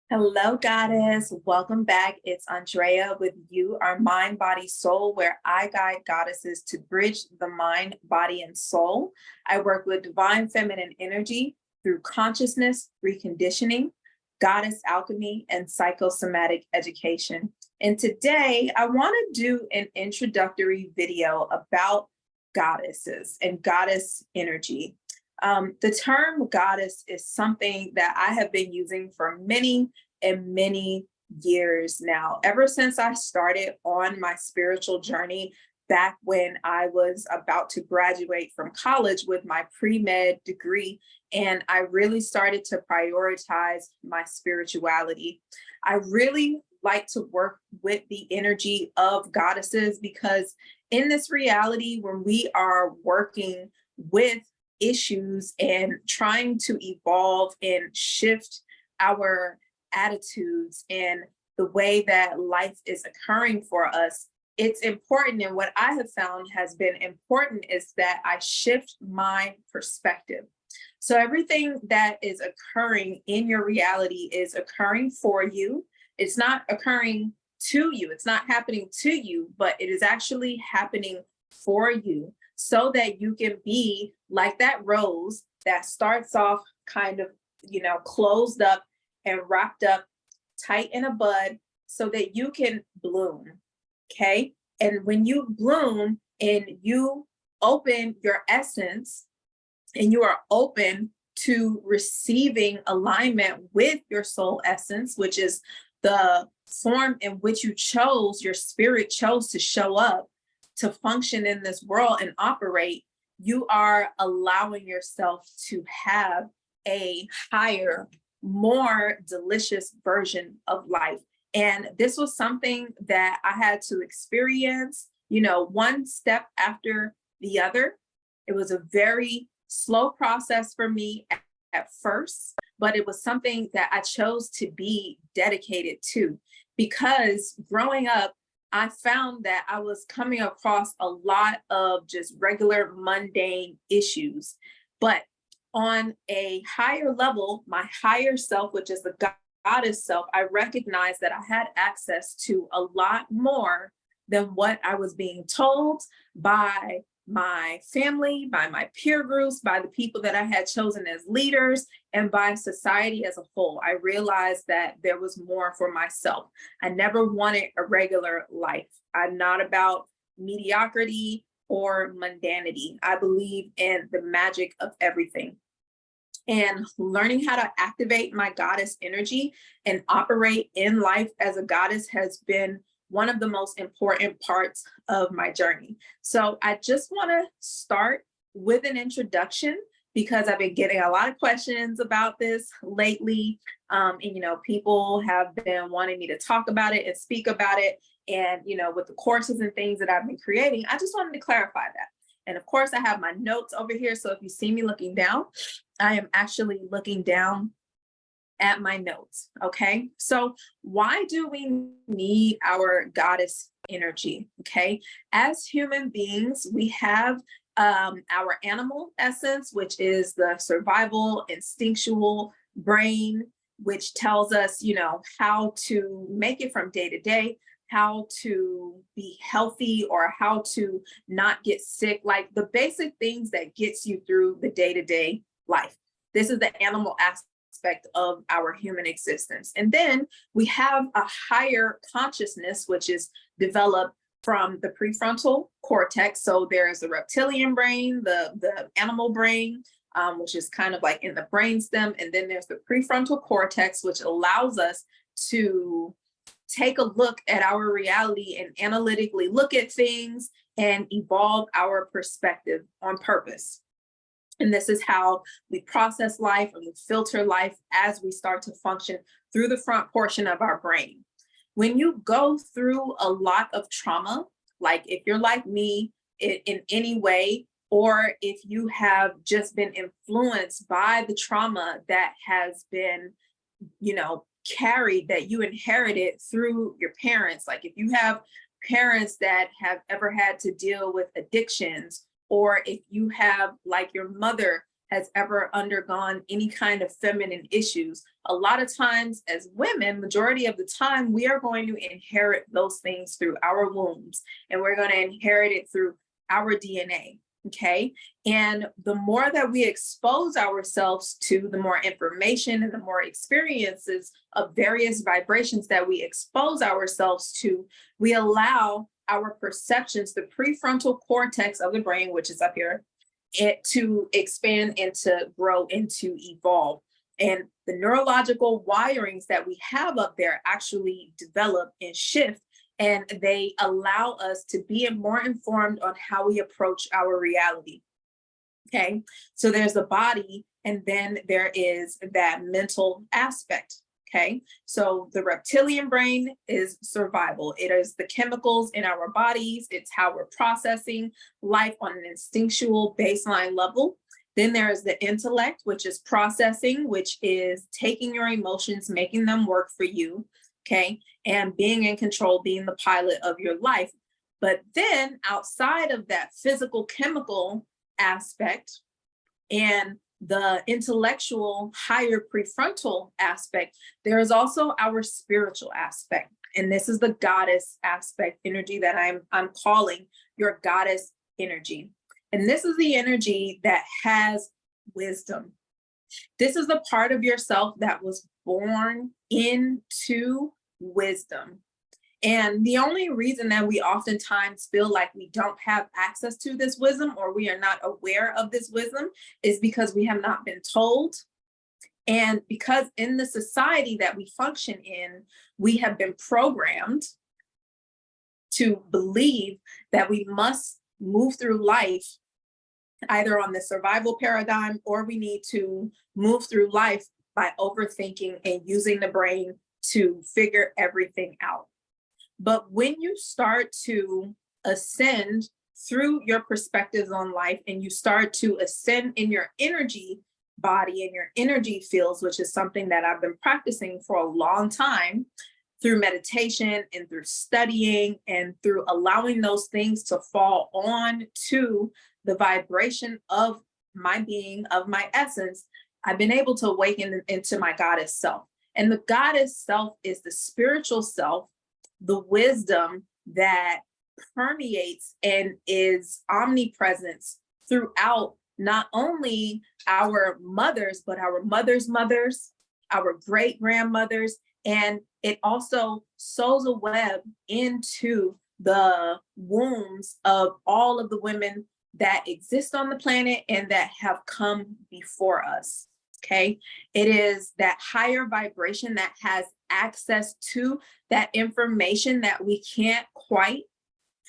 Hello, Goddess. Welcome back. It's Andrea with You, Our Mind, Body, Soul, where I guide goddesses to bridge the mind, body, and soul. I work with divine feminine energy through consciousness, reconditioning, goddess alchemy, and psychosomatic education. And today I want to do an introductory video about goddesses and goddess energy. The term goddess is something that I have been using for many and many years now, ever since I started on my spiritual journey back when I was about to graduate from college with my pre-med degree. And I really started to prioritize my spirituality. I really like to work with the energy of goddesses because in this reality, when we are working with issues and trying to evolve and shift our attitudes and the way that life is occurring for us, it's important. And what I have found has been important is that I shift my perspective. So everything that is occurring in your reality is occurring for you. It's not occurring to you. It's not happening to you, but it is actually happening for you so that you can be like that rose that starts off kind of, closed up and wrapped up tight in a bud so that you can bloom. Okay. And when you bloom and you open your essence and you are open to receiving alignment with your soul essence, which is the form in which your spirit chose to show up, to function in this world and operate, you are allowing yourself to have a higher, more delicious version of life. And this was something that I had to experience, one step after the other. It was a very slow process for me at first, but it was something that I chose to be dedicated to because growing up, I found that I was coming across a lot of just regular mundane issues. But on a higher level, my higher self, which is the goddess self, I recognized that I had access to a lot more than what I was being told by my family, by my peer groups, by the people that I had chosen as leaders, and by society as a whole. I realized that there was more for myself. I never wanted a regular life. I'm not about mediocrity or mundanity. I believe in the magic of everything. And learning how to activate my goddess energy and operate in life as a goddess has been one of the most important parts of my journey. So I just want to start with an introduction because I've been getting a lot of questions about this lately. And, people have been wanting me to talk about it and speak about it. And, with the courses and things that I've been creating, I just wanted to clarify that. And of course, I have my notes over here. So if you see me looking down, I am actually looking down at my notes. Okay. So why do we need our goddess energy? Okay. As human beings, we have our animal essence, which is the survival instinctual brain, which tells us, how to make it from day to day, how to be healthy or how to not get sick, like the basic things that gets you through the day-to-day life. This is the animal aspect of our human existence. And then we have a higher consciousness, which is developed from the prefrontal cortex. So there's the reptilian brain, the animal brain, which is kind of like in the brainstem. And then there's the prefrontal cortex, which allows us to take a look at our reality and analytically look at things and evolve our perspective on purpose. And this is how we process life and we filter life as we start to function through the front portion of our brain. When you go through a lot of trauma, like if you're like me in any way, or if you have just been influenced by the trauma that has been, carried, that you inherited through your parents, like if you have parents that have ever had to deal with addictions, or if you have, like your mother has ever undergone any kind of feminine issues, a lot of times as women, majority of the time, we are going to inherit those things through our wombs, and we're going to inherit it through our DNA. Okay. And the more that we expose ourselves to, the more information and the more experiences of various vibrations that we expose ourselves to, we allow our perceptions, the prefrontal cortex of the brain, which is up here, it to expand and to grow and to evolve. And the neurological wirings that we have up there actually develop and shift, and they allow us to be more informed on how we approach our reality. Okay, so there's the body, and then there is that mental aspect. Okay, so the reptilian brain is survival. It is the chemicals in our bodies, it's how we're processing life on an instinctual baseline level. Then there is the intellect, which is processing, which is taking your emotions, making them work for you. Okay, and being in control, being the pilot of your life. But then outside of that physical chemical aspect and the intellectual higher prefrontal aspect, there is also our spiritual aspect. And this is the goddess aspect energy that I'm calling your goddess energy. And this is the energy that has wisdom. This is the part of yourself that was born into wisdom. And the only reason that we oftentimes feel like we don't have access to this wisdom, or we are not aware of this wisdom, is because we have not been told. And because in the society that we function in, we have been programmed to believe that we must move through life either on the survival paradigm, or we need to move through life by overthinking and using the brain to figure everything out. But when you start to ascend through your perspectives on life, and you start to ascend in your energy body and your energy fields, which is something that I've been practicing for a long time through meditation and through studying and through allowing those things to fall on to the vibration of my being, of my essence, I've been able to awaken into my goddess self. And the goddess self is the spiritual self, the wisdom that permeates and is omnipresent throughout not only our mothers, but our mothers' mothers, our great grandmothers, and it also sews a web into the wombs of all of the women that exist on the planet and that have come before us. Okay, it is that higher vibration that has access to that information that we can't quite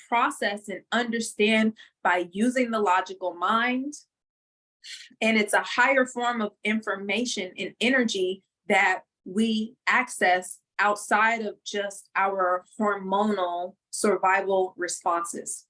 process and understand by using the logical mind. And it's a higher form of information and energy that we access outside of just our hormonal survival responses.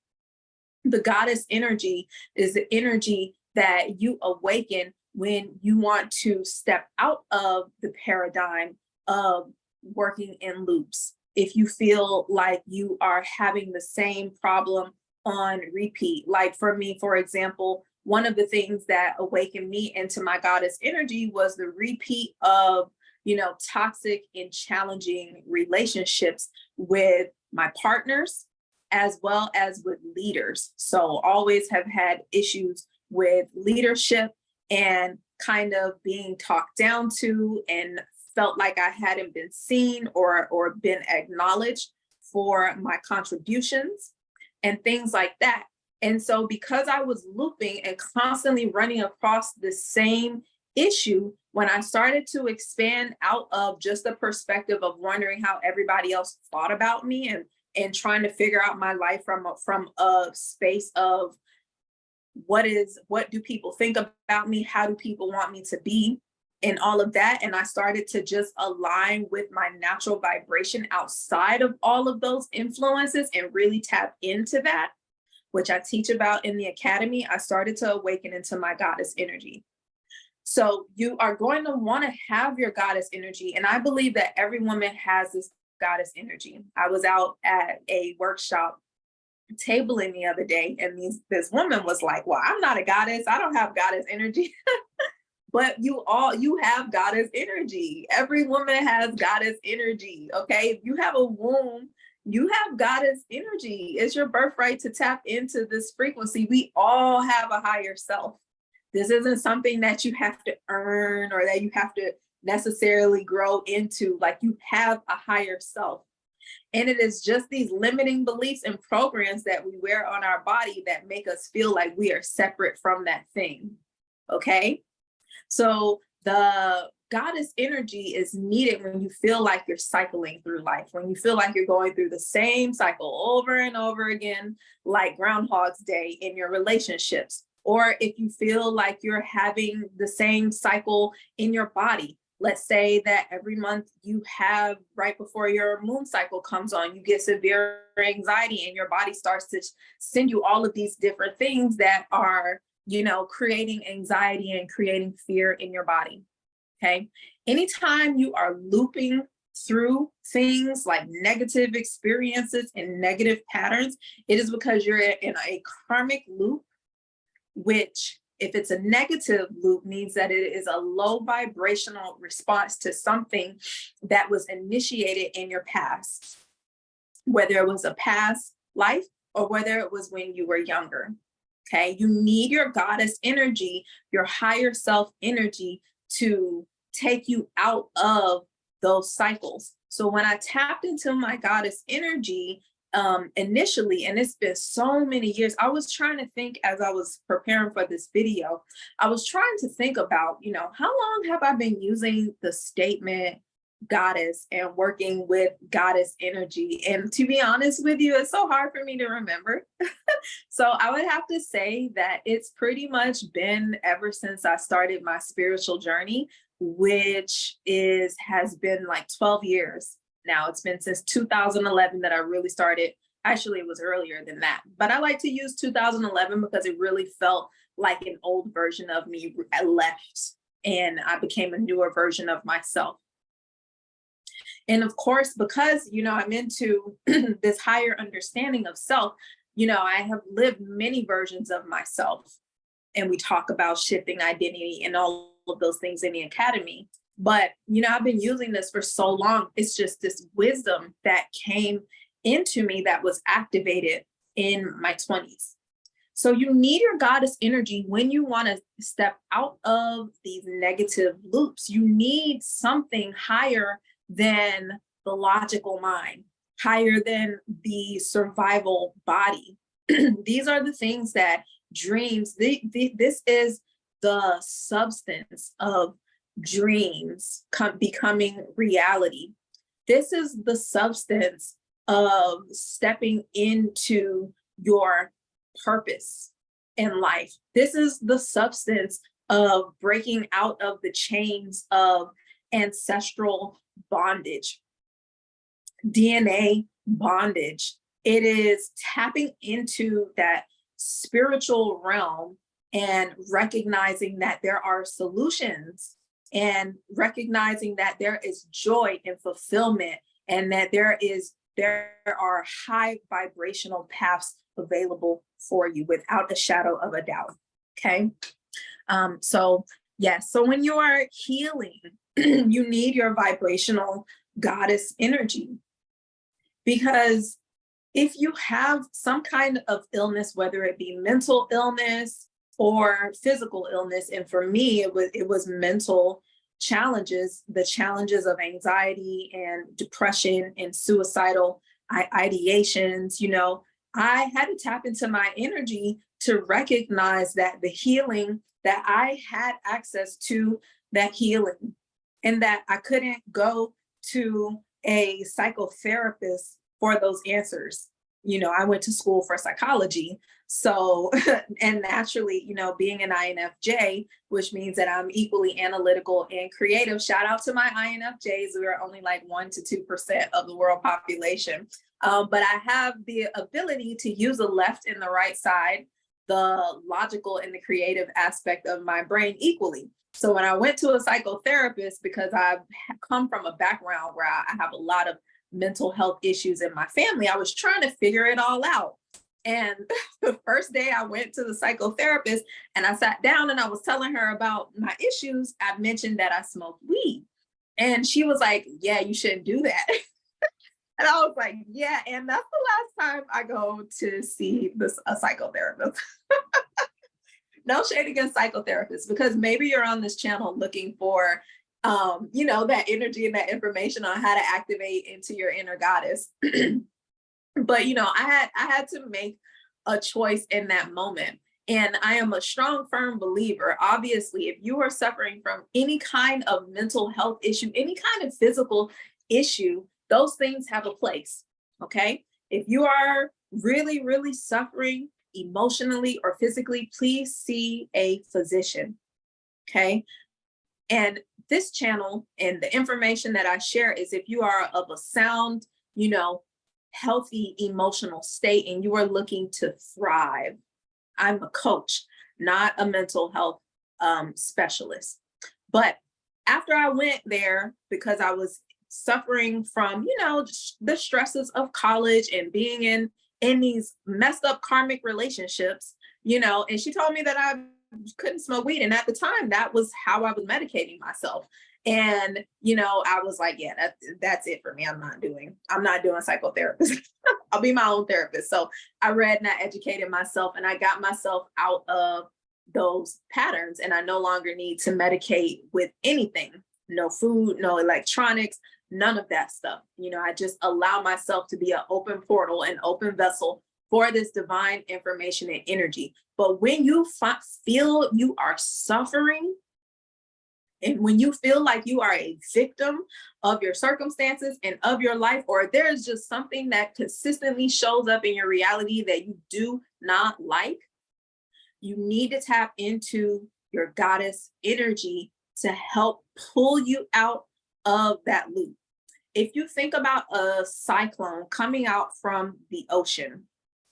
The goddess energy is the energy that you awaken when you want to step out of the paradigm of working in loops. If you feel like you are having the same problem on repeat, like for me, for example, one of the things that awakened me into my goddess energy was the repeat of, toxic and challenging relationships with my partners, as well as with leaders. So always have had issues with leadership and kind of being talked down to, and felt like I hadn't been seen or been acknowledged for my contributions and things like that. And so because I was looping and constantly running across the same issue, when I started to expand out of just the perspective of wondering how everybody else thought about me, and trying to figure out my life from a space of what do people think about me? How do people want me to be? And all of that. And I started to just align with my natural vibration outside of all of those influences and really tap into that, which I teach about in the academy. I started to awaken into my goddess energy. So you are going to want to have your goddess energy. And I believe that every woman has this goddess energy. I was out at a workshop tabling the other day, and this woman was like, well, I'm not a goddess. I don't have goddess energy. But you have goddess energy. Every woman has goddess energy. Okay. If you have a womb, you have goddess energy. It's your birthright to tap into this frequency. We all have a higher self. This isn't something that you have to earn or that you have to necessarily grow into. Like, you have a higher self. And it is just these limiting beliefs and programs that we wear on our body that make us feel like we are separate from that thing. Okay. So the goddess energy is needed when you feel like you're cycling through life, when you feel like you're going through the same cycle over and over again, like Groundhog's Day in your relationships, or if you feel like you're having the same cycle in your body. Let's say that every month you have, right before your moon cycle comes on, you get severe anxiety and your body starts to send you all of these different things that are, creating anxiety and creating fear in your body. Okay. Anytime you are looping through things like negative experiences and negative patterns, it is because you're in a karmic loop, which, if it's a negative loop, means that it is a low vibrational response to something that was initiated in your past, whether it was a past life or whether it was when you were younger. Okay, you need your goddess energy, your higher self energy, to take you out of those cycles. So when I tapped into my goddess energy initially, and it's been so many years, I was trying to think as I was preparing for this video, I was trying to think about, how long have I been using the statement goddess and working with goddess energy? And to be honest with you, it's so hard for me to remember. So I would have to say that it's pretty much been ever since I started my spiritual journey, which has been like 12 years now. It's been since 2011 that I really started. Actually, it was earlier than that, but I like to use 2011 because it really felt like an old version of me left and I became a newer version of myself. And of course, because, I'm into this higher understanding of self, I have lived many versions of myself. And we talk about shifting identity and all of those things in the academy. But, I've been using this for so long. It's just this wisdom that came into me that was activated in my 20s. So you need your goddess energy when you want to step out of these negative loops. You need something higher than the logical mind, higher than the survival body. These are the things that dreams, this is the substance of dreams becoming reality. This is the substance of stepping into your purpose in life. This is the substance of breaking out of the chains of ancestral bondage, DNA bondage. It is tapping into that spiritual realm and recognizing that there are solutions and recognizing that there is joy and fulfillment and that there are high vibrational paths available for you without a shadow of a doubt. Okay. So when you are healing, you need your vibrational goddess energy, because if you have some kind of illness, whether it be mental illness or physical illness, and for me, it was mental challenges, the challenges of anxiety and depression and suicidal ideations, I had to tap into my energy to recognize that the healing, that I had access to that healing, and that I couldn't go to a psychotherapist for those answers. I went to school for psychology. So, and naturally, being an INFJ, which means that I'm equally analytical and creative. Shout out to my INFJs. We're only like 1% to 2% of the world population. But I have the ability to use the left and the right side, the logical and the creative aspect of my brain equally. So when I went to a psychotherapist, because I've come from a background where I have a lot of mental health issues in my family, I was trying to figure it all out. And the first day I went to the psychotherapist and I sat down and I was telling her about my issues, I mentioned that I smoke weed. And she was like, yeah, you shouldn't do that. And I was like, yeah. And that's the last time I go to see a psychotherapist. No shade against psychotherapists, because maybe you're on this channel looking for that energy and that information on how to activate into your inner goddess. But I had to make a choice in that moment. And I am a strong, firm believer. Obviously, if you are suffering from any kind of mental health issue, any kind of physical issue, those things have a place. Okay. If you are really, really suffering emotionally or physically, please see a physician. Okay. And this channel and the information that I share is if you are of a sound, healthy emotional state and you are looking to thrive. I'm a coach, not a mental health specialist. But after I went there, because I was suffering from, the stresses of college and being in these messed up karmic relationships, and she told me that I couldn't smoke weed. And at the time, that was how I was medicating myself. And, I was like, yeah, that's it for me. I'm not doing psychotherapist. I'll be my own therapist. So I read and I educated myself and I got myself out of those patterns. And I no longer need to medicate with anything, no food, no electronics, none of that stuff. I just allow myself to be an open portal, an open vessel for this divine information and energy. But when you feel you are suffering, and when you feel like you are a victim of your circumstances and of your life, or there's just something that consistently shows up in your reality that you do not like, you need to tap into your goddess energy to help pull you out of that loop. If you think about a cyclone coming out from the ocean,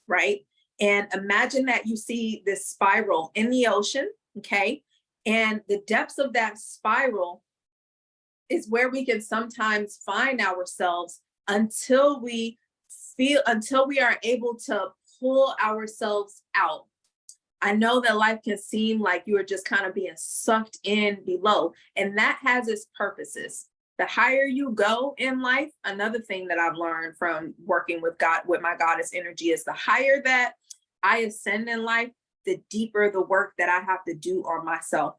right? And imagine that you see this spiral in the ocean, okay? And the depths of that spiral is where we can sometimes find ourselves until we are able to pull ourselves out. I know that life can seem like you are just kind of being sucked in below, and that has its purposes. The higher you go in life, another thing that I've learned from working with my goddess energy, is the higher that I ascend in life, the deeper the work that I have to do on myself.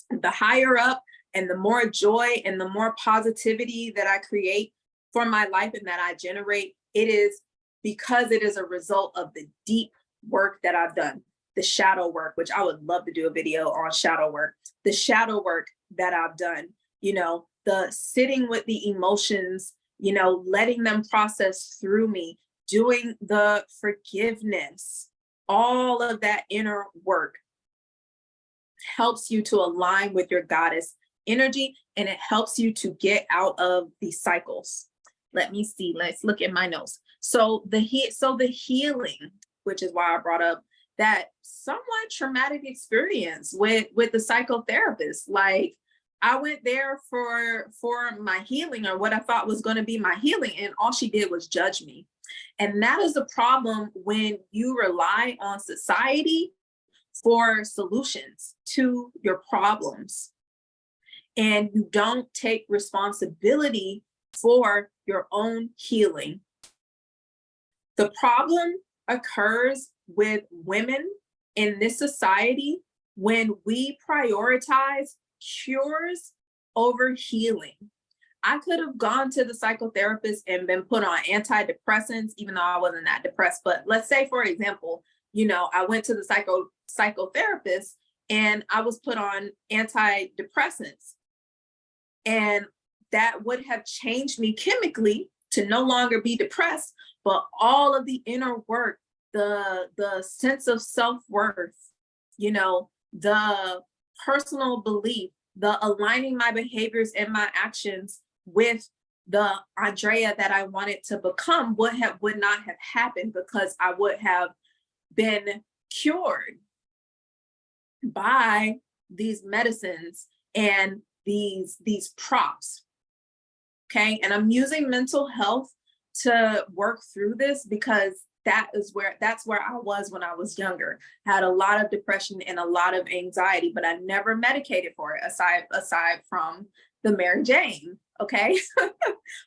The higher up and the more joy and the more positivity that I create for my life and that I generate, it is because it is a result of the deep work that I've done, the shadow work, which I would love to do a video on shadow work, the shadow work that I've done, the sitting with the emotions, letting them process through me, doing the forgiveness, all of that inner work helps you to align with your goddess energy, and it helps you to get out of these cycles. Let me see. Let's look at my notes. So the healing, which is why I brought up that somewhat traumatic experience with the psychotherapist. Like, I went there for my healing, or what I thought was going to be my healing, and all she did was judge me. And that is the problem when you rely on society for solutions to your problems, and you don't take responsibility for your own healing. The problem occurs with women in this society when we prioritize cures over healing. I could have gone to the psychotherapist and been put on antidepressants, even though I wasn't that depressed. But let's say, for example, I went to the psychotherapist and I was put on antidepressants. And that would have changed me chemically to no longer be depressed. But all of the inner work, the sense of self-worth, the personal belief, the aligning my behaviors and my actions with the Andrea that I wanted to become would not have happened, because I would have been cured by these medicines and these props. Okay. And I'm using mental health to work through this, because that's where I was when I was younger. Had a lot of depression and a lot of anxiety, but I never medicated for it aside from the Mary Jane. Okay.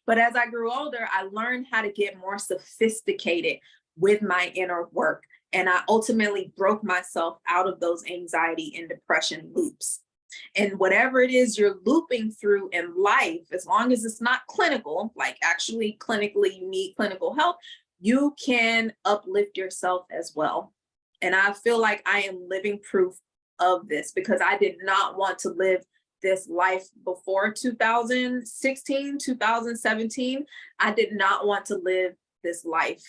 But as I grew older, I learned how to get more sophisticated with my inner work. And I ultimately broke myself out of those anxiety and depression loops. And whatever it is you're looping through in life, as long as it's not clinical, like actually clinically you need clinical help, you can uplift yourself as well. And I feel like I am living proof of this, because I did not want to live this life before 2016, 2017. I did not want to live this life.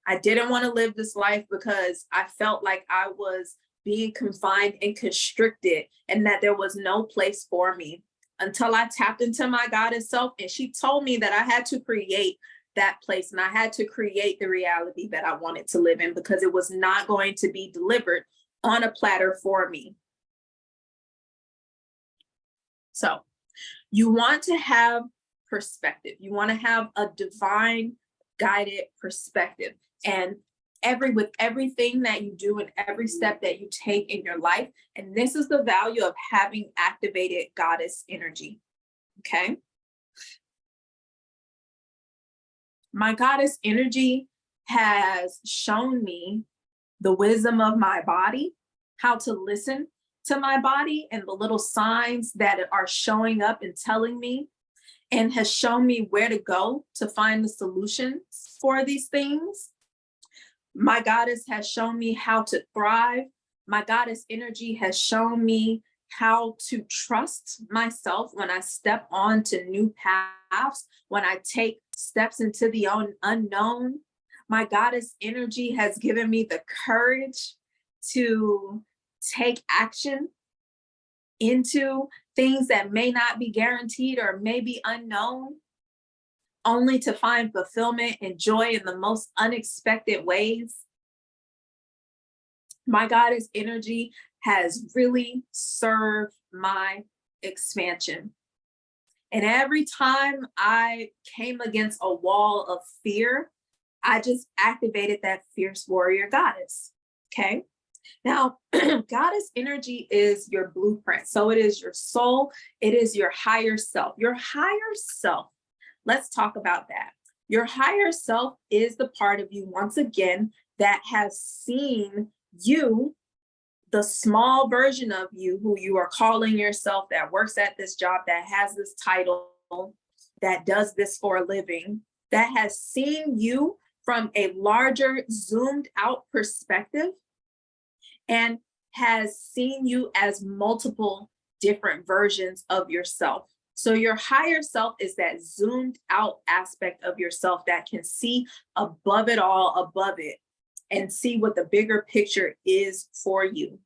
I didn't want to live this life because I felt like I was being confined and constricted, and that there was no place for me, until I tapped into my goddess self, and she told me that I had to create that place, and I had to create the reality that I wanted to live in, because it was not going to be delivered on a platter for me. So you want to have perspective. You want to have a divine guided perspective. And with everything that you do and every step that you take in your life. And this is the value of having activated goddess energy. Okay. My goddess energy has shown me the wisdom of my body, how to listen to my body and the little signs that are showing up and telling me, and has shown me where to go to find the solutions for these things. My goddess has shown me how to thrive. My goddess energy has shown me how to trust myself when I step onto new paths, when I take steps into the unknown. My goddess energy has given me the courage to take action into things that may not be guaranteed or may be unknown, only to find fulfillment and joy in the most unexpected ways. My goddess energy has really served my expansion. And every time I came against a wall of fear, I just activated that fierce warrior goddess. Okay. Now, goddess energy is your blueprint. So it is your soul. It is your higher self. Your higher self. Let's talk about that. Your higher self is the part of you, once again, that has seen you, the small version of you who you are calling yourself, that works at this job, that has this title, that does this for a living, that has seen you from a larger, zoomed out perspective, and has seen you as multiple different versions of yourself. So your higher self is that zoomed out aspect of yourself that can see above it all, above it, and see what the bigger picture is for you.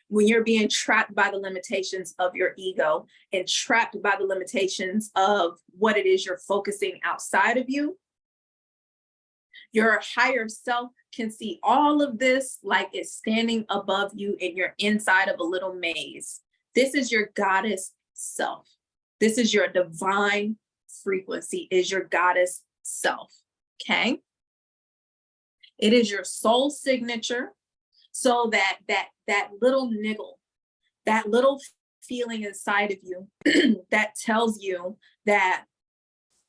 When you're being trapped by the limitations of your ego and trapped by the limitations of what it is you're focusing outside of you, your higher self can see all of this like it's standing above you and you're inside of a little maze. This is your goddess self. This is your divine frequency, is your goddess self, okay? It is your soul signature. So that little niggle, that little feeling inside of you that tells you that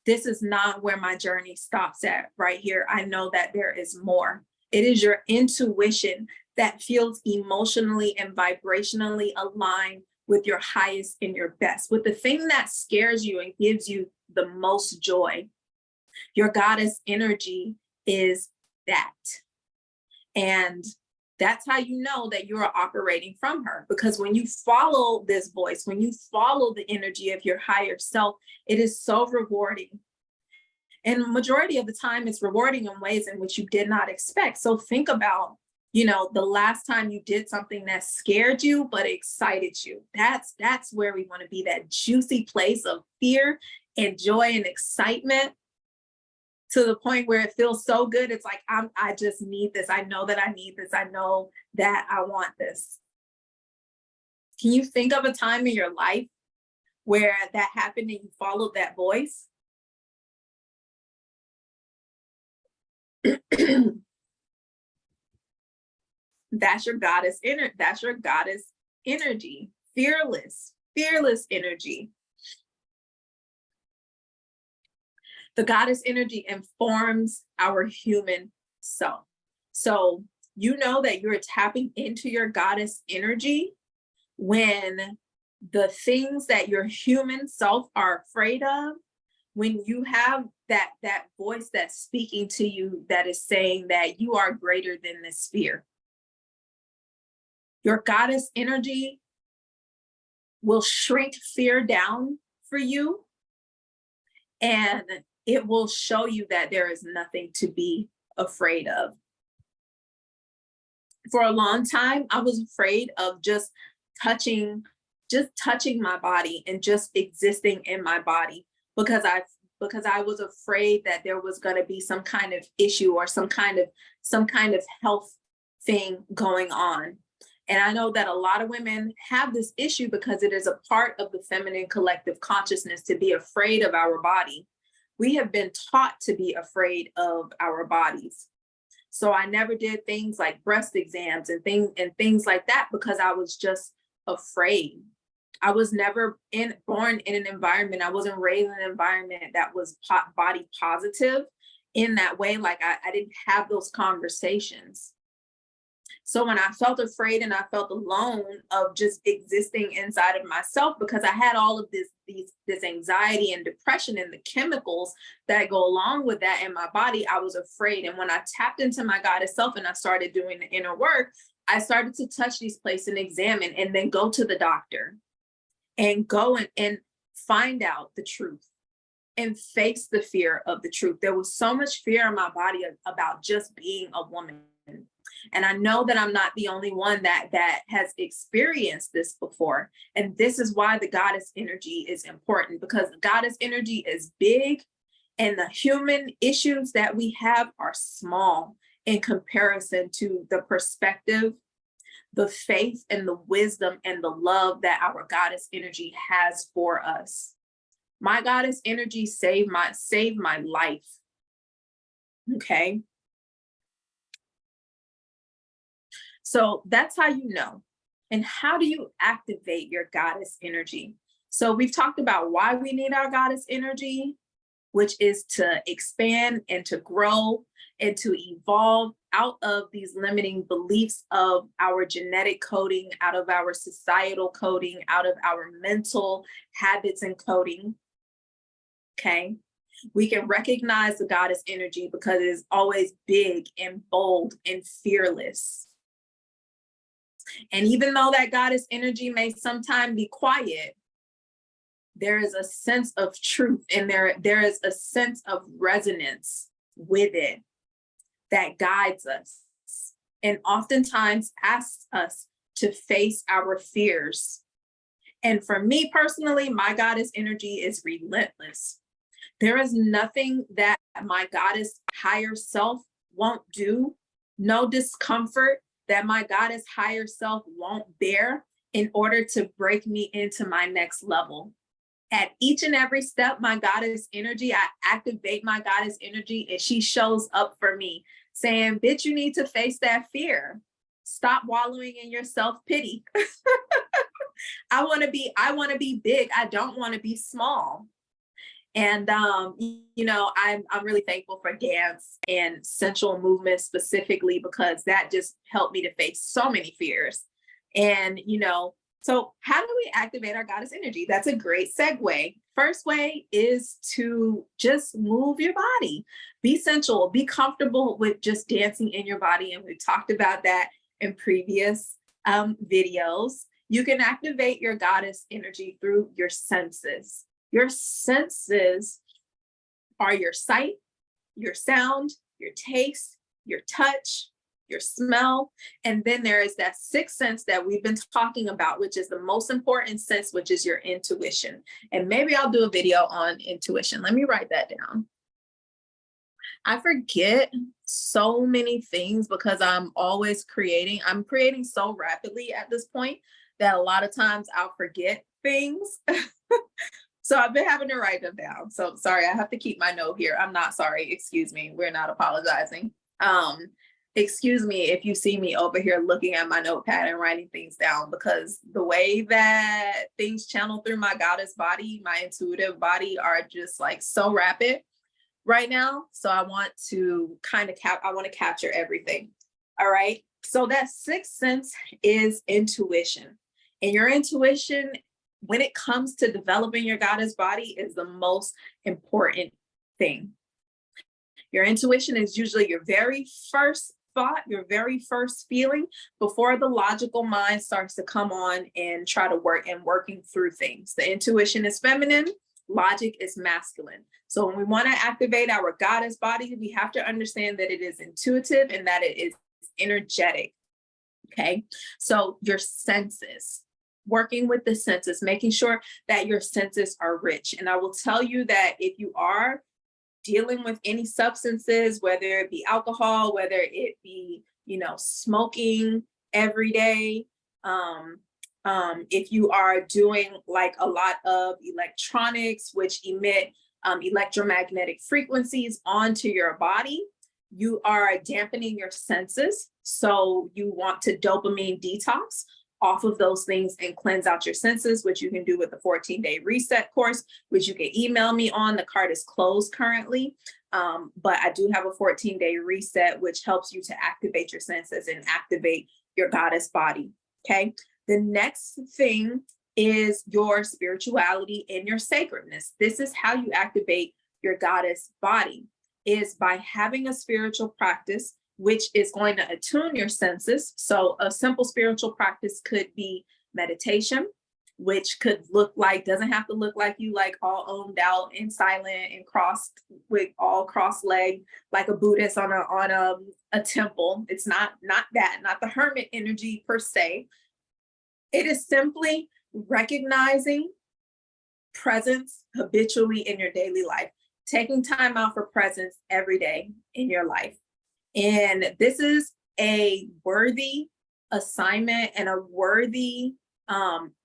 this is not where my journey stops at right here. I know that there is more. It is your intuition that feels emotionally and vibrationally aligned with your highest and your best, with the thing that scares you and gives you the most joy. Your goddess energy is that. And that's how you know that you are operating from her, because when you follow this voice, when you follow the energy of your higher self, it is so rewarding. And majority of the time, it's rewarding in ways in which you did not expect. So think about, the last time you did something that scared you, but excited you. That's where we want to be, that juicy place of fear and joy and excitement, to the point where it feels so good. It's like, I just need this. I know that I need this. I know that I want this. Can you think of a time in your life where that happened and you followed that voice? That's your goddess energy. Fearless energy. The goddess energy informs our human self. So you know that you're tapping into your goddess energy when the things that your human self are afraid of, when you have that voice that's speaking to you that is saying that you are greater than this fear. Your goddess energy will shrink fear down for you, and it will show you that there is nothing to be afraid of. For a long time, I was afraid of just touching my body and just existing in my body because I was afraid that there was going to be some kind of issue or some kind of health thing going on. And I know that a lot of women have this issue because it is a part of the feminine collective consciousness to be afraid of our body. We have been taught to be afraid of our bodies. So I never did things like breast exams and things like that because I was just afraid. I was never born in an environment. I wasn't raised in an environment that was body positive in that way. Like I didn't have those conversations. So when I felt afraid and I felt alone of just existing inside of myself, because I had all of this anxiety and depression and the chemicals that go along with that in my body, I was afraid. And when I tapped into my goddess self and I started doing the inner work, I started to touch these places and examine and then go to the doctor and go and find out the truth and face the fear of the truth. There was so much fear in my body about just being a woman. And I know that I'm not the only one that has experienced this before. And this is why the goddess energy is important, because the goddess energy is big and the human issues that we have are small in comparison to the perspective, the faith, and the wisdom and the love that our goddess energy has for us. My goddess energy saved my life. Okay. So that's how you know. And how do you activate your goddess energy? So we've talked about why we need our goddess energy, which is to expand and to grow and to evolve out of these limiting beliefs of our genetic coding, out of our societal coding, out of our mental habits and coding. Okay. We can recognize the goddess energy because it is always big and bold and fearless. And even though that goddess energy may sometimes be quiet, there is a sense of truth and there is a sense of resonance with it that guides us and oftentimes asks us to face our fears. And for me personally, my goddess energy is relentless. There is nothing that my goddess higher self won't do, no discomfort that my goddess higher self won't bear in order to break me into my next level. At each and every step, my goddess energy, I activate my goddess energy and she shows up for me saying, bitch, you need to face that fear. Stop wallowing in your self-pity. I want to be big. I don't want to be small. And, I'm really thankful for dance and sensual movement specifically, because that just helped me to face so many fears. And, so how do we activate our goddess energy? That's a great segue. First way is to just move your body, be sensual, be comfortable with just dancing in your body. And we've talked about that in previous videos. You can activate your goddess energy through your senses. Your senses are your sight, your sound, your taste, your touch, your smell. And then there is that sixth sense that we've been talking about, which is the most important sense, which is your intuition. And maybe I'll do a video on intuition. Let me write that down. I forget so many things because I'm always creating. I'm creating so rapidly at this point that a lot of times I'll forget things. So I've been having to write them down. So sorry, I have to keep my note here. I'm not sorry. Excuse me. We're not apologizing. Excuse me if you see me over here looking at my notepad and writing things down, because the way that things channel through my goddess body, my intuitive body, are just like so rapid right now. So I want to I want to capture everything. All right. So that sixth sense is intuition. And your intuition, when it comes to developing your goddess body, is the most important thing. Your intuition is usually your very first thought, your very first feeling before the logical mind starts to come on and try to working through things. The intuition is feminine, logic is masculine. So when we want to activate our goddess body, we have to understand that it is intuitive and that it is energetic. Okay, so your senses, working with the senses, making sure that your senses are rich. And I will tell you that if you are dealing with any substances, whether it be alcohol, whether it be, smoking every day, if you are doing like a lot of electronics, which emit electromagnetic frequencies onto your body, you are dampening your senses. So you want to dopamine detox off of those things and cleanse out your senses, which you can do with the 14-day reset course, which you can email me on. The card is closed currently, but I do have a 14-day reset, which helps you to activate your senses and activate your goddess body. Okay. The next thing is your spirituality and your sacredness. This is how you activate your goddess body, is by having a spiritual practice which is going to attune your senses. So a simple spiritual practice could be meditation, which could look like, doesn't have to look like you like all owned out and silent and crossed with all cross-legged like a Buddhist on a temple. It's not that, not the hermit energy per se. It is simply recognizing presence habitually in your daily life, taking time out for presence every day in your life. And this is a worthy assignment and a worthy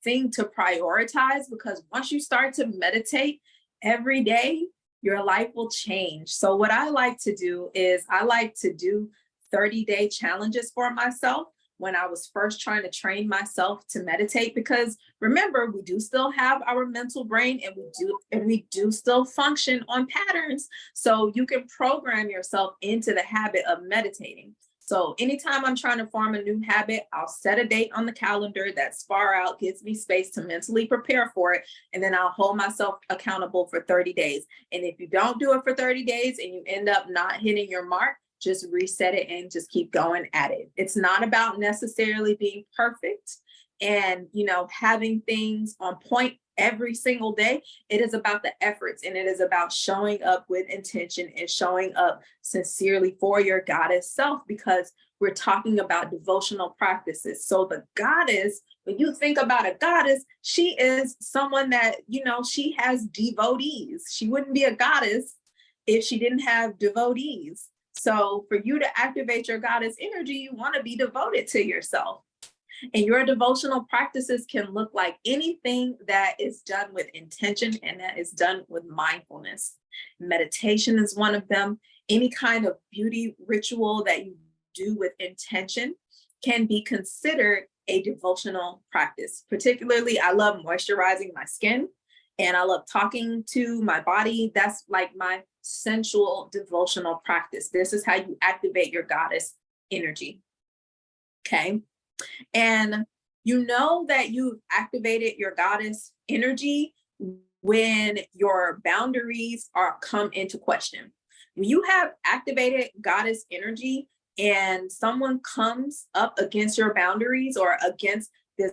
thing to prioritize, because once you start to meditate every day, your life will change. So what I like to do is I like to do 30-day challenges for myself when I was first trying to train myself to meditate, because remember, we do still have our mental brain and we do still function on patterns. So you can program yourself into the habit of meditating. So anytime I'm trying to form a new habit, I'll set a date on the calendar that's far out, gives me space to mentally prepare for it. And then I'll hold myself accountable for 30 days. And if you don't do it for 30 days and you end up not hitting your mark, just reset it and just keep going at it. It's not about necessarily being perfect and, having things on point every single day. It is about the efforts, and it is about showing up with intention and showing up sincerely for your goddess self, because we're talking about devotional practices. So the goddess, when you think about a goddess, she is someone that, she has devotees. She wouldn't be a goddess if she didn't have devotees. So for you to activate your goddess energy, you want to be devoted to yourself. And your devotional practices can look like anything that is done with intention and that is done with mindfulness. Meditation is one of them. Any kind of beauty ritual that you do with intention can be considered a devotional practice. Particularly, I love moisturizing my skin and I love talking to my body. That's like my sensual devotional practice. This is how you activate your goddess energy. Okay. And you know that you've activated your goddess energy when your boundaries come into question. When you have activated goddess energy and someone comes up against your boundaries or against this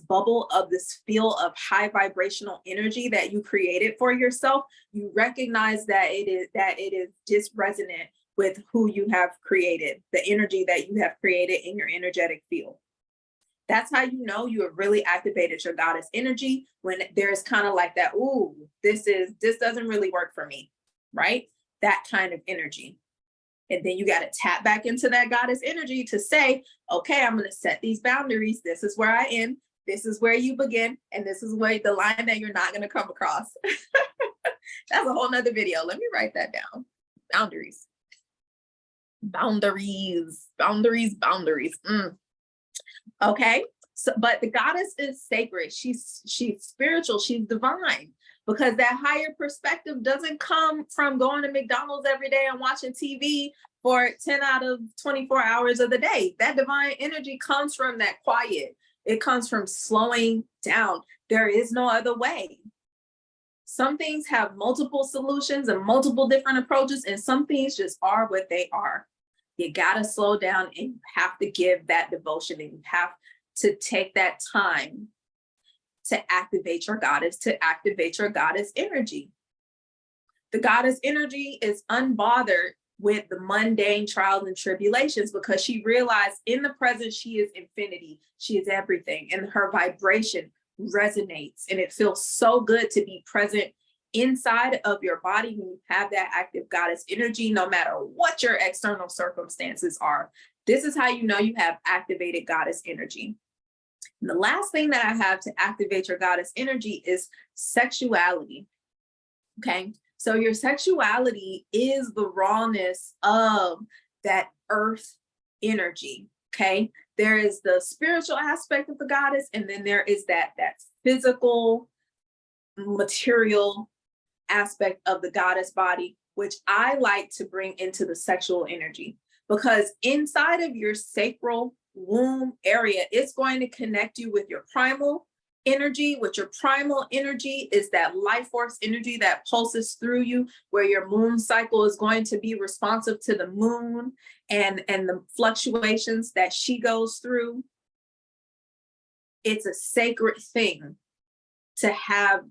bubble of this field of high vibrational energy that you created for yourself, you recognize that it is disresonant with who you have created, the energy that you have created in your energetic field. That's how you know you have really activated your goddess energy, when there's kind of like that, ooh, this doesn't really work for me, right? That kind of energy. And then you got to tap back into that goddess energy to say, okay, I'm going to set these boundaries. This is where I am. This is where you begin, and this is where the line that you're not going to come across. That's a whole nother video. Let me write that down. Boundaries. Boundaries, boundaries, boundaries. Okay. So, but the goddess is sacred. She's spiritual. She's divine, because that higher perspective doesn't come from going to McDonald's every day and watching TV for 10 out of 24 hours of the day. That divine energy comes from that quiet. It comes from slowing down. There is no other way. Some things have multiple solutions and multiple different approaches, and some things just are what they are. You gotta slow down, and you have to give that devotion, and you have to take that time to activate your goddess, to activate your goddess energy. The goddess energy is unbothered with the mundane trials and tribulations, because she realized in the present she is infinity, she is everything, and her vibration resonates, and it feels so good to be present inside of your body when you have that active goddess energy, no matter what your external circumstances are. This is how you know you have activated goddess energy. And the last thing that I have to activate your goddess energy is sexuality. Okay, so your sexuality is the rawness of that earth energy. Okay, there is the spiritual aspect of the goddess, and then there is that physical, material aspect of the goddess body, which I like to bring into the sexual energy, because inside of your sacral womb area, it's going to connect you with your primal energy. With your primal energy is that life force energy that pulses through you, where your moon cycle is going to be responsive to the moon and the fluctuations that she goes through. It's a sacred thing to have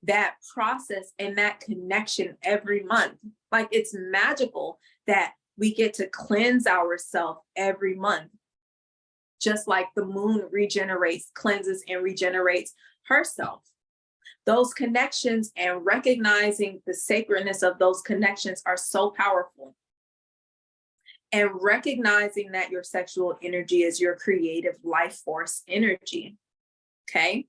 that process and that connection every month. Like, it's magical that we get to cleanse ourselves every month, just like the moon regenerates, cleanses, and regenerates herself. Those connections and recognizing the sacredness of those connections are so powerful. And recognizing that your sexual energy is your creative life force energy. Okay.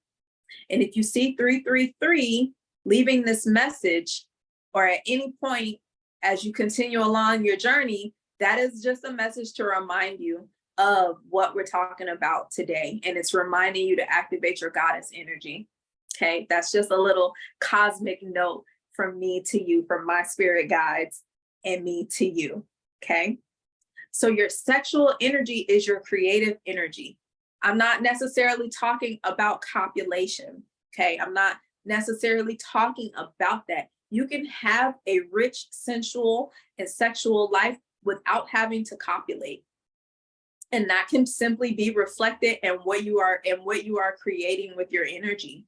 And if you see 333 leaving this message, or at any point as you continue along your journey, that is just a message to remind you of what we're talking about today. And it's reminding you to activate your goddess energy. Okay, that's just a little cosmic note from me to you, from my spirit guides and me to you. Okay, so your sexual energy is your creative energy. I'm not necessarily talking about copulation. Okay, I'm not necessarily talking about that. You can have a rich, sensual, and sexual life without having to copulate. And that can simply be reflected in what you are creating with your energy.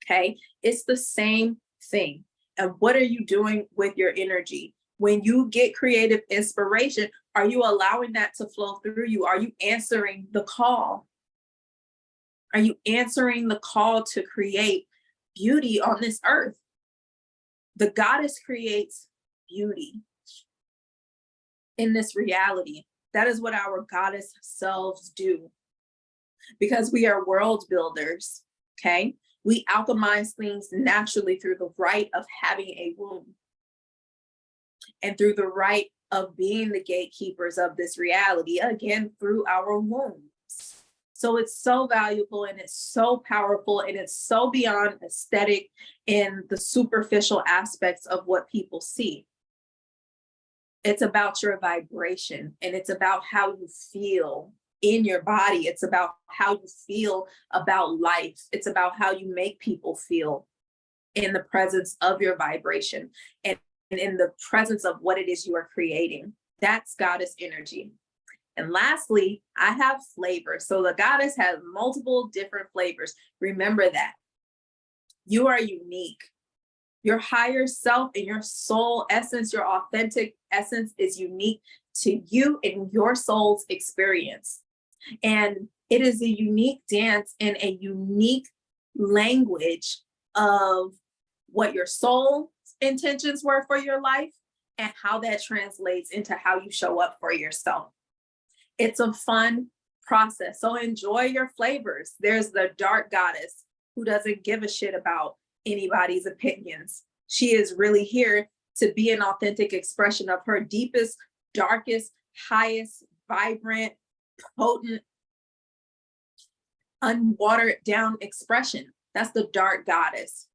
Okay, it's the same thing. And what are you doing with your energy? When you get creative inspiration, are you allowing that to flow through you? Are you answering the call? Are you answering the call to create beauty on this earth? The goddess creates beauty in this reality. That is what our goddess selves do, because we are world builders. Okay, we alchemize things naturally through the right of having a womb, and through the right of being the gatekeepers of this reality, again, through our wombs. So it's so valuable, and it's so powerful, and it's so beyond aesthetic in the superficial aspects of what people see. It's about your vibration, and it's about how you feel in your body. It's about how you feel about life. It's about how you make people feel in the presence of your vibration and in the presence of what it is you are creating. That's goddess energy. And lastly, I have flavors. So the goddess has multiple different flavors. Remember that. You are unique. Your higher self and your soul essence, your authentic essence, is unique to you and your soul's experience. And it is a unique dance and a unique language of what your soul's intentions were for your life and how that translates into how you show up for yourself. It's a fun process. So enjoy your flavors. There's the dark goddess who doesn't give a shit about anybody's opinions. She is really here to be an authentic expression of her deepest, darkest, highest, vibrant, potent, unwatered down expression. That's the dark goddess.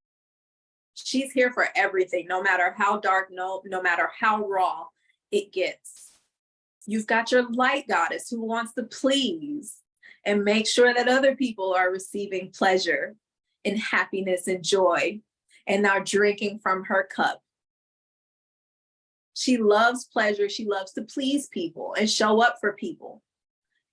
She's here for everything, no matter how dark, no matter how raw it gets. You've got your light goddess who wants to please and make sure that other people are receiving pleasure and happiness and joy and are drinking from her cup. She loves pleasure. She loves to please people and show up for people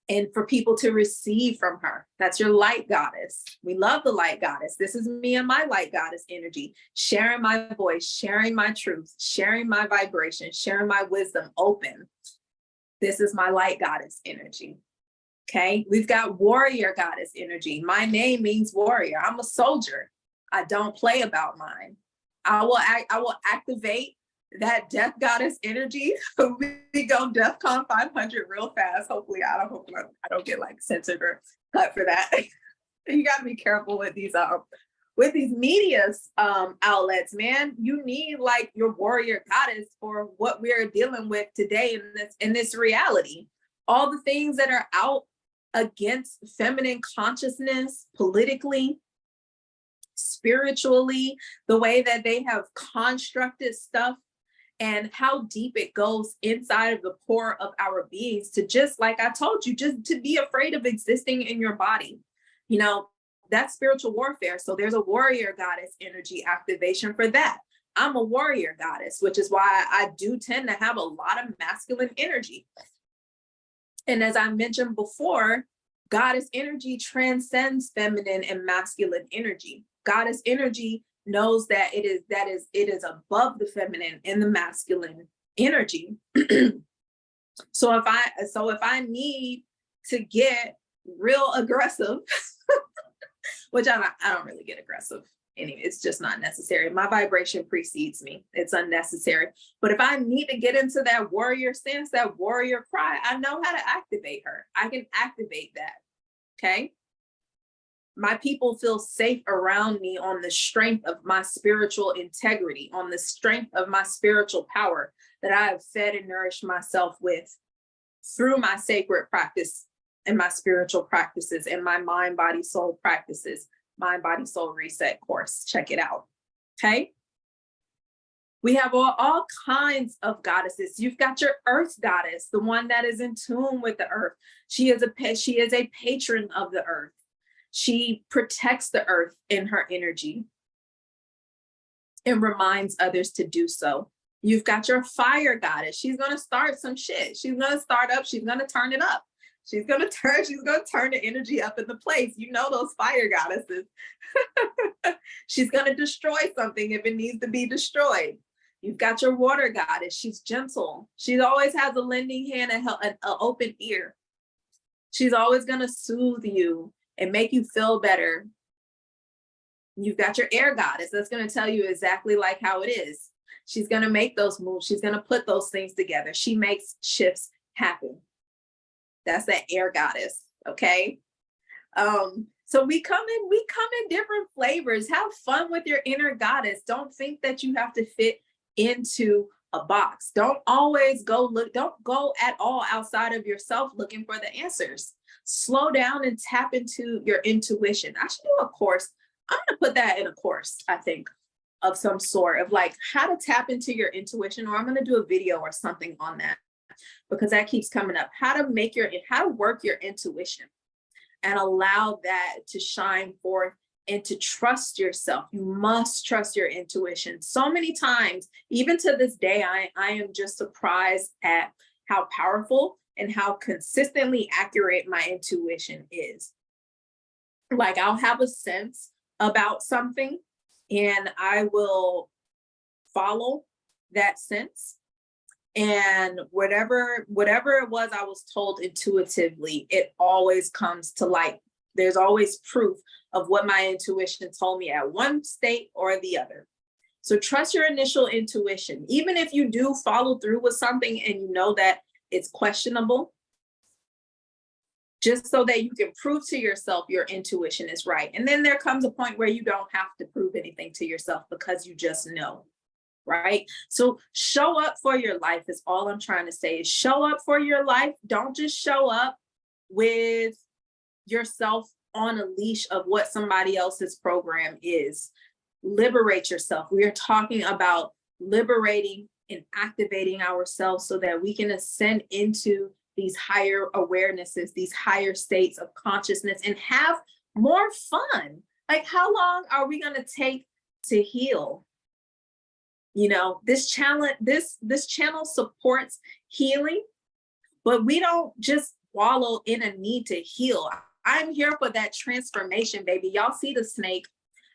and for people to receive from her. That's your light goddess. We love the light goddess. This is me and my light goddess energy, sharing my voice, sharing my truth, sharing my vibration, sharing my wisdom open. This is my light goddess energy. Okay, we've got warrior goddess energy. My name means warrior. I'm a soldier. I don't play about mine. I will activate that death goddess energy. We go DEFCON 500 real fast. Hopefully, I don't get like censored or cut for that. You got to be careful with these media outlets, man. You need like your warrior goddess for what we're dealing with today in this reality. All the things that are out against feminine consciousness politically, spiritually, the way that they have constructed stuff and how deep it goes inside of the core of our beings to just, like I told you, just to be afraid of existing in your body. You know, that's spiritual warfare. So there's a warrior goddess energy activation for that. I'm a warrior goddess, which is why I do tend to have a lot of masculine energy. And as I mentioned before, goddess energy transcends feminine and masculine energy. Goddess energy knows that it is above the feminine and the masculine energy. So if I need to get real aggressive, which I don't really get aggressive anyway, it's just not necessary. My vibration precedes me. It's unnecessary. But if I need to get into that warrior stance, that warrior cry, I know how to activate her. I can activate that. Okay. My people feel safe around me on the strength of my spiritual integrity, on the strength of my spiritual power that I have fed and nourished myself with through my sacred practice and my spiritual practices and my mind, body, soul practices, mind, body, soul reset course. Check it out. Okay. We have all kinds of goddesses. You've got your earth goddess, the one that is in tune with the earth. She is a patron of the earth. She protects the earth in her energy and reminds others to do so. You've got your fire goddess. She's going to start some shit. She's going to start up. She's going to turn it up. She's going to turn the energy up in the place. You know those fire goddesses. She's going to destroy something if it needs to be destroyed. You've got your water goddess. She's gentle. She always has a lending hand and an open ear. She's always going to soothe you and make you feel better. You've got your air goddess that's going to tell you exactly like how it is. She's going to make those moves. She's going to put those things together. She makes shifts happen. That's that air goddess. Okay. So we come in different flavors. Have fun with your inner goddess. Don't think that you have to fit into a box. Don't go at all outside of yourself looking for the answers. Slow down and tap into your intuition. I should do a course. I'm going to put that in a course, I think, of some sort of like how to tap into your intuition, or I'm going to do a video or something on that because that keeps coming up. How to work your intuition and allow that to shine forth and to trust yourself. You must trust your intuition. So many times, even to this day, I am just surprised at how powerful and how consistently accurate my intuition is. Like I'll have a sense about something and I will follow that sense. And whatever it was I was told intuitively, it always comes to light. There's always proof of what my intuition told me at one state or the other. So trust your initial intuition. Even if you do follow through with something and you know that it's questionable, just so that you can prove to yourself your intuition is right. And then there comes a point where you don't have to prove anything to yourself because you just know, right? So show up for your life is all I'm trying to say, is show up for your life. Don't just show up with yourself on a leash of what somebody else's program is. Liberate yourself. We are talking about liberating and activating ourselves so that we can ascend into these higher awarenesses, these higher states of consciousness, and have more fun. Like, how long are we going to take to heal? You know, this channel supports healing, but we don't just wallow in a need to heal. I'm here for that transformation, baby. Y'all see the snake?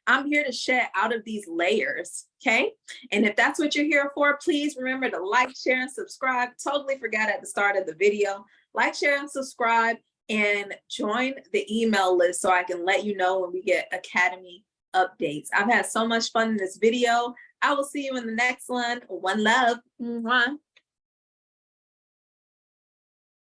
I'm here to shed out of these layers, okay? And if that's what you're here for, please remember to like, share, and subscribe. Totally forgot at the start of the video. Like, share, and subscribe, and join the email list so I can let you know when we get Academy updates. I've had so much fun in this video. I will see you in the next one. One love. Mwah.